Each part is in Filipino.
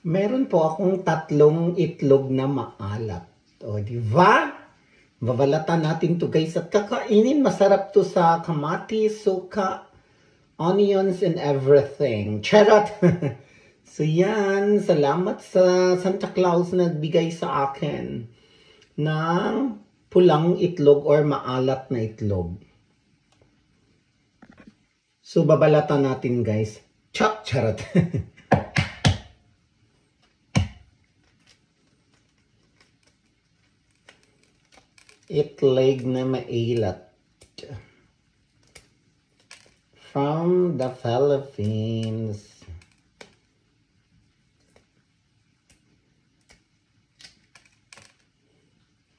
Meron po akong tatlong itlog na maalat. O, di ba? Babalatan natin to guys at kakainin. Masarap to sa kamatis, suka, onions, and everything. Charot! So yan, salamat sa Santa Claus na nagbigay sa akin ng pulang itlog or maalat na itlog. So babalatan natin guys. Chop! Charot! Itlog na mailat from the Philippines.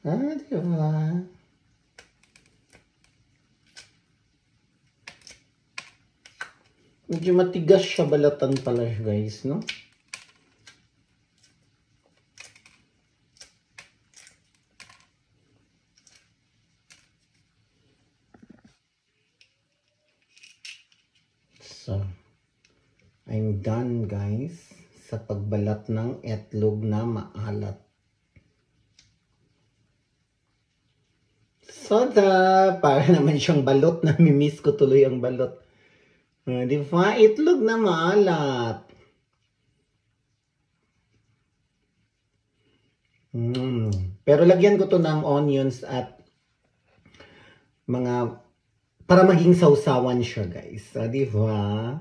Diba? Medyo matigas siya balatan pala guys, no? So, I'm done guys sa pagbalat ng itlog na maalat. Soda! Para naman siyang balot. Namimiss ko tuloy ang balot. Di ba? Itlog na maalat. Pero lagyan ko to ng onions at mga para maging sausawan siya guys. Di ba?